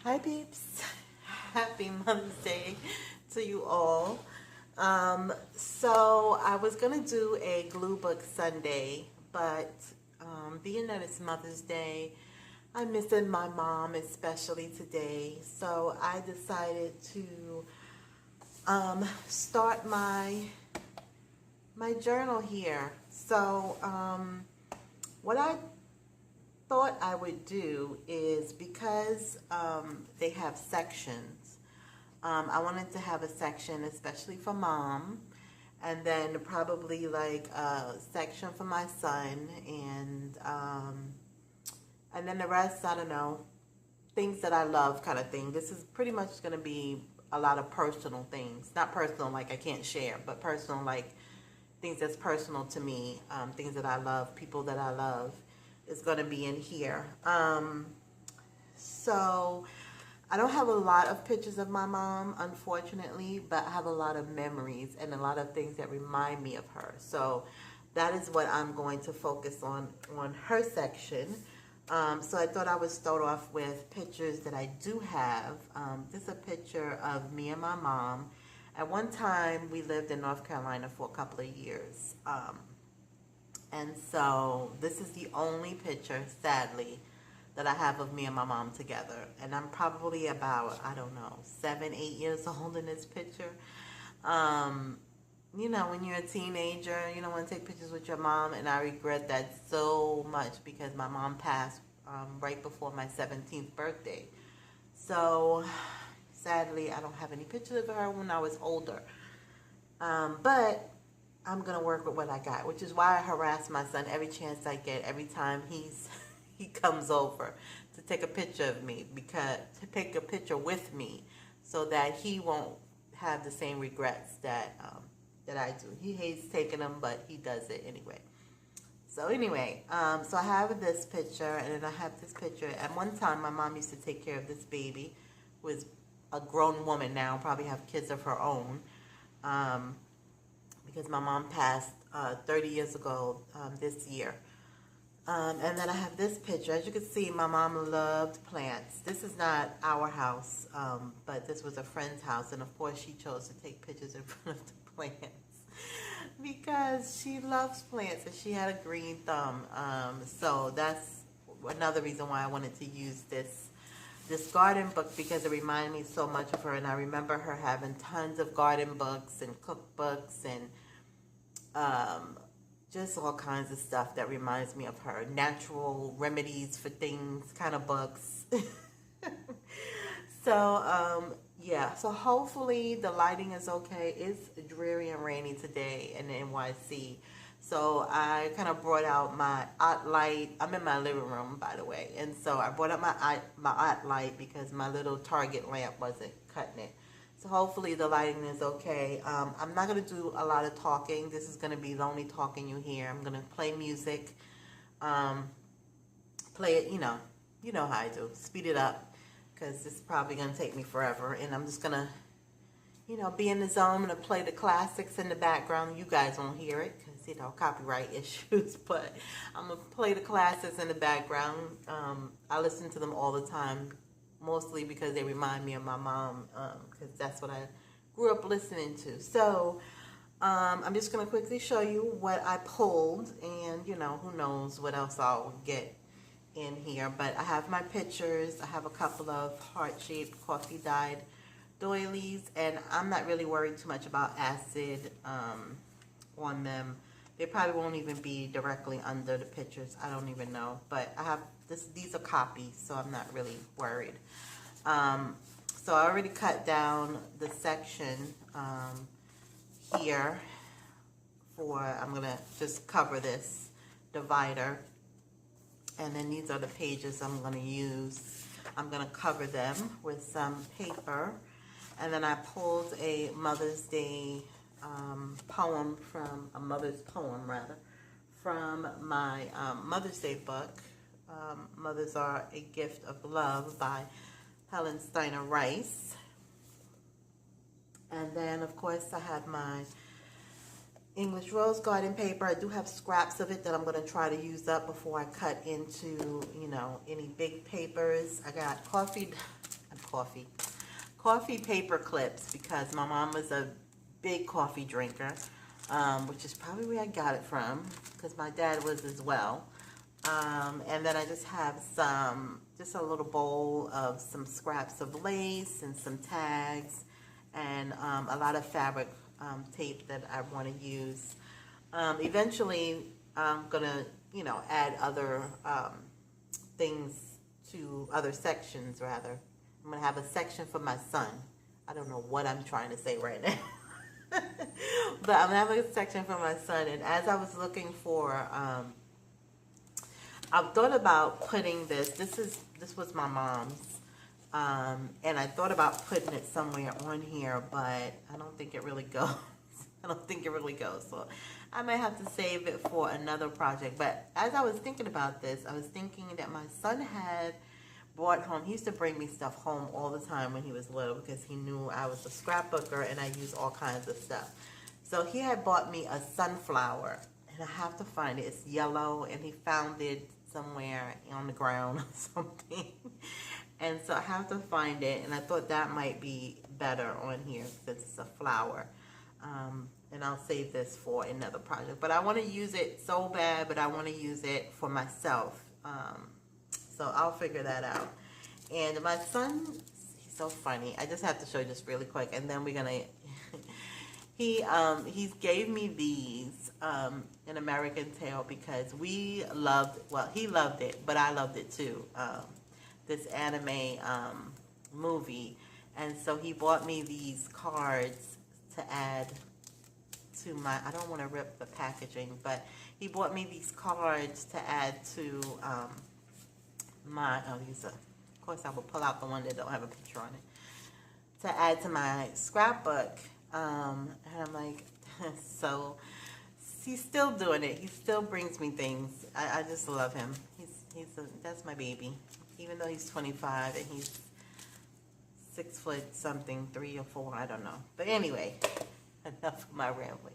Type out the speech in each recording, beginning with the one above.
Hi peeps, happy Mother's Day to you all. So I was gonna do a glue book Sunday, but being that it's Mother's Day, I'm missing my mom especially today. So I decided to start my journal here. So what I thought I would do is because they have sections. I wanted to have a section especially for mom, and then probably like a section for my son, and then the rest, I don't know, things that I love kind of thing. This is pretty much going to be a lot of personal things. Not personal like I can't share, but personal like things that's personal to me, things that I love, people that I love is going to be in here. So I don't have a lot of pictures of my mom, unfortunately, but I have a lot of memories and a lot of things that remind me of her. So that is what I'm going to focus on her section. So I thought I would start off with pictures that I do have. This is a picture of me and my mom. At one time, we lived in North Carolina for a couple of years. And so this is the only picture, sadly, that I have of me and my mom together. And I'm probably about, I don't know, 7, 8 years old in this picture. You know, when you're a teenager, you don't want to take pictures with your mom, and I regret that so much because my mom passed right before my 17th birthday. So sadly, I don't have any pictures of her when I was older. But I'm going to work with what I got, which is why I harass my son every chance I get, every time he comes over to take a picture of me, because to take a picture with me so that he won't have the same regrets that I do. He hates taking them, but he does it anyway. So anyway, so I have this picture, and then I have this picture. At one time, my mom used to take care of this baby, who is a grown woman now, probably have kids of her own. Because my mom passed 30 years ago this year. And then I have this picture. As you can see, my mom loved plants. This is not our house, but this was a friend's house. And of course, she chose to take pictures in front of the plants because she loves plants and she had a green thumb. So that's another reason why I wanted to use this garden book, because it reminded me so much of her. And I remember her having tons of garden books and cookbooks and just all kinds of stuff that reminds me of her. Natural remedies for things kind of books. So, yeah. So hopefully the lighting is okay. It's dreary and rainy today in NYC. So I kind of brought out my art light. I'm in my living room, by the way. And so I brought out my art light because my little Target lamp wasn't cutting it. So hopefully the lighting is okay. I'm not going to do a lot of talking. This is going to be the only talking you hear. I'm going to play music. Play it, you know how I do. Speed it up because it's probably going to take me forever. And I'm just going to, be in the zone. I'm going to play the classics in the background. You guys won't hear it because, copyright issues. But I'm going to play the classics in the background. I listen to them all the time. Mostly because they remind me of my mom, because that's what I grew up listening to. So I'm just going to quickly show you what I pulled, and who knows what else I'll get in here. But I have my pictures. I have a couple of heart-shaped coffee-dyed doilies, and I'm not really worried too much about acid on them. They probably won't even be directly under the pictures. I don't even know. But I have these are copies, so I'm not really worried. So I already cut down the section here I'm going to just cover this divider. And then these are the pages I'm going to use. I'm going to cover them with some paper. And then I pulled a Mother's Day poem from my Mother's Day book. Mothers Are a Gift of Love by Helen Steiner Rice. And then, of course, I have my English Rose Garden paper. I do have scraps of it that I'm going to try to use up before I cut into, any big papers. I got coffee paper clips, because my mom was a big coffee drinker, which is probably where I got it from, because my dad was as well. And then I just have just a little bowl of some scraps of lace and some tags, and a lot of fabric tape that I want to use. Eventually, I'm gonna, add other things to other sections, rather. I'm gonna have a section for my son. I don't know what I'm trying to say right now. But I'm having a section for my son, and as I was looking for, I've thought about putting this was my mom's, and I thought about putting it somewhere on here, but I don't think it really goes. I don't think it really goes, so I might have to save it for another project. But as I was thinking about this, I was thinking that my son had brought home, he used to bring me stuff home all the time when he was little, because he knew I was a scrapbooker and I used all kinds of stuff. So he had bought me a sunflower, and I have to find it. It's yellow, and he found it somewhere on the ground or something. And so I have to find it, and I thought that might be better on here since it's a flower. And I'll save this for another project. But I want to use it so bad, but I want to use it for myself. So I'll figure that out. And my son, he's so funny. I just have to show you this really quick, and then we're gonna. He gave me these in American Tail because he loved it, but I loved it too. This anime movie, and so he bought me these cards to add to my. I don't want to rip the packaging, but he bought me these cards to add to my. Oh, these are. Of course, I will pull out the one that don't have a picture on it to add to my scrapbook. And I'm like, so he's still doing it. He still brings me things. I just love him. That's my baby. Even though he's 25 and he's 6 foot something, 3 or 4, I don't know. But anyway, enough of my rambling.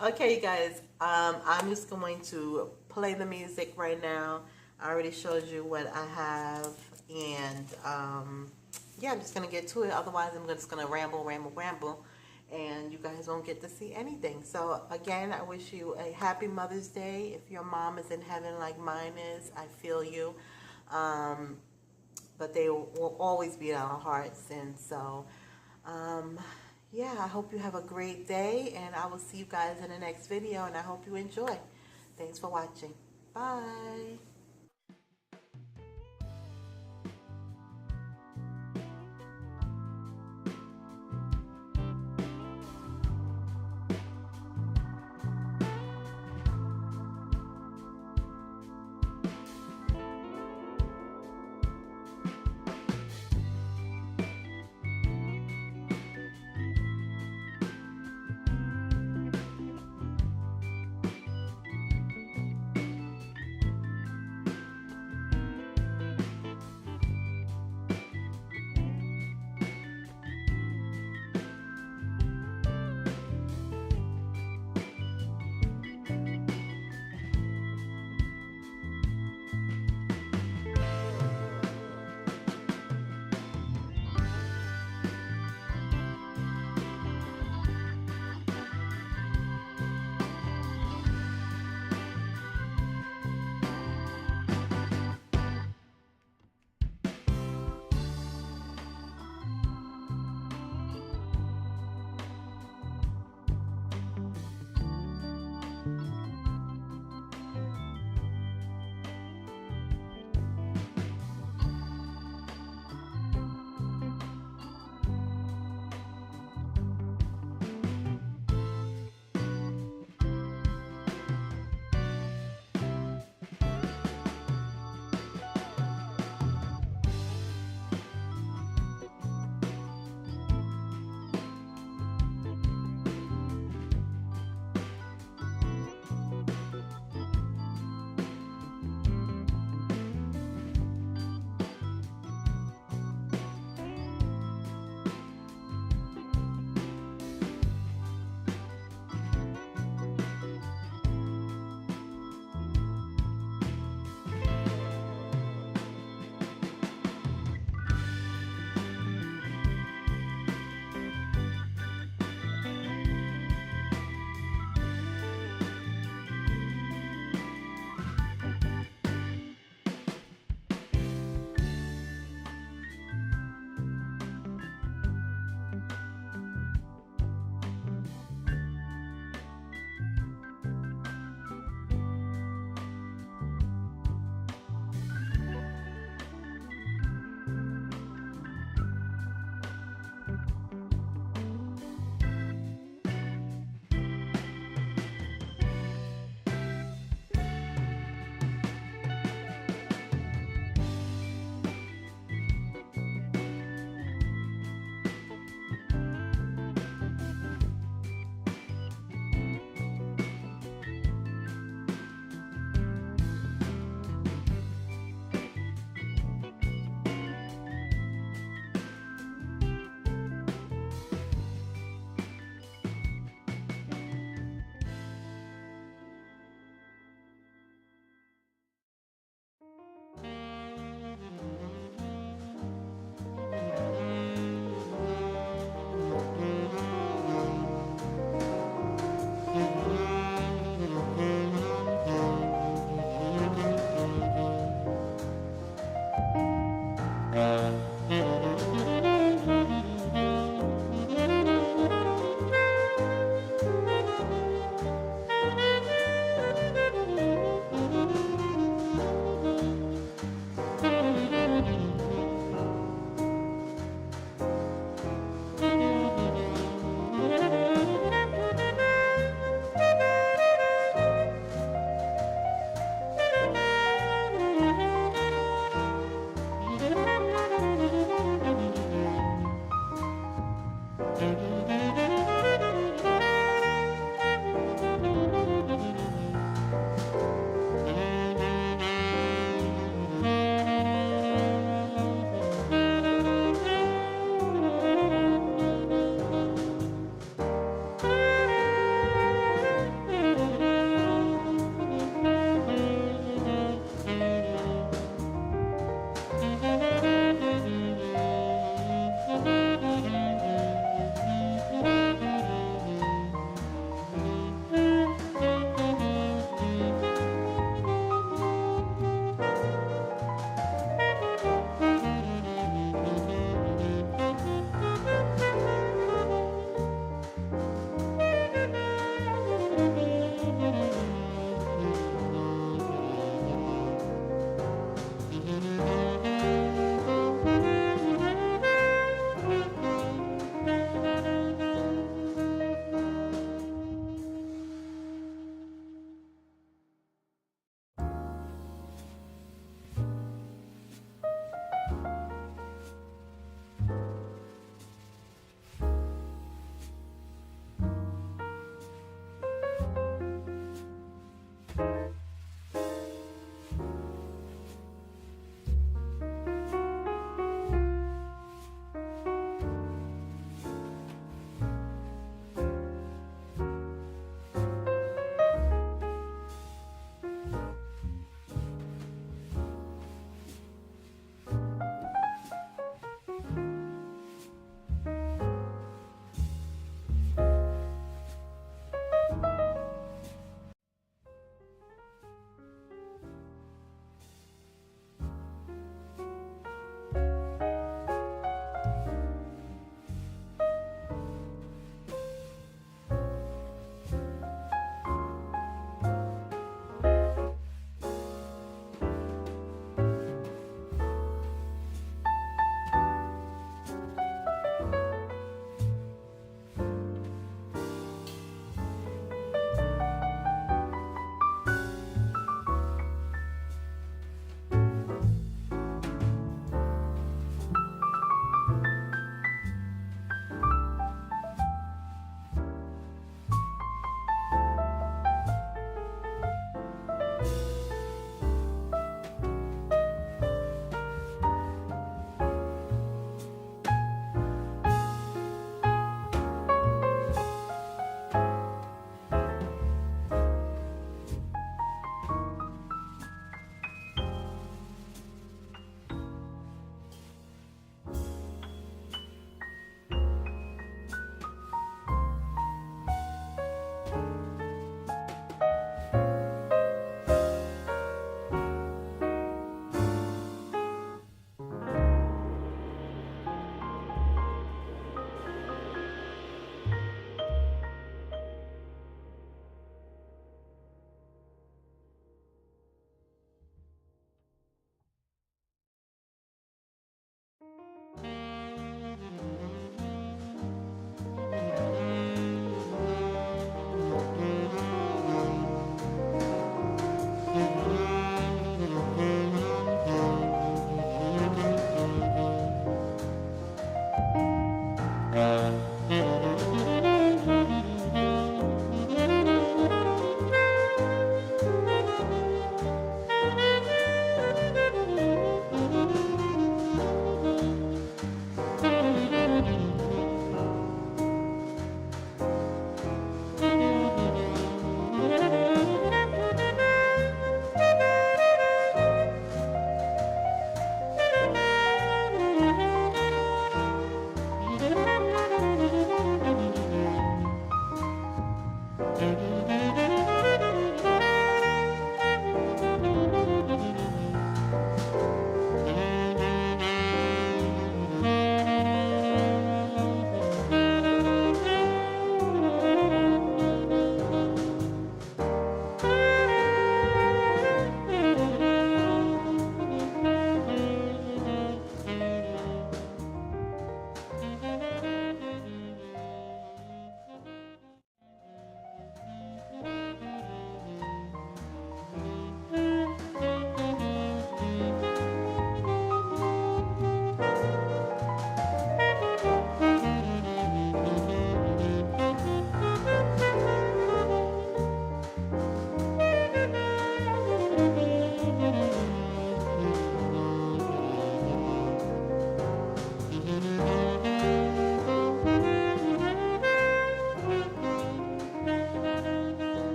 Okay, you guys, I'm just going to play the music right now. I already showed you what I have, and yeah, I'm just gonna get to it. Otherwise, I'm just gonna ramble, and you guys won't get to see anything. So again, I wish you a happy Mother's Day. If your mom is in heaven like mine is, I feel you. But they will always be in our hearts. And so, yeah, I hope you have a great day, and I will see you guys in the next video, and I hope you enjoy. Thanks for watching. Bye.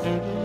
Bye.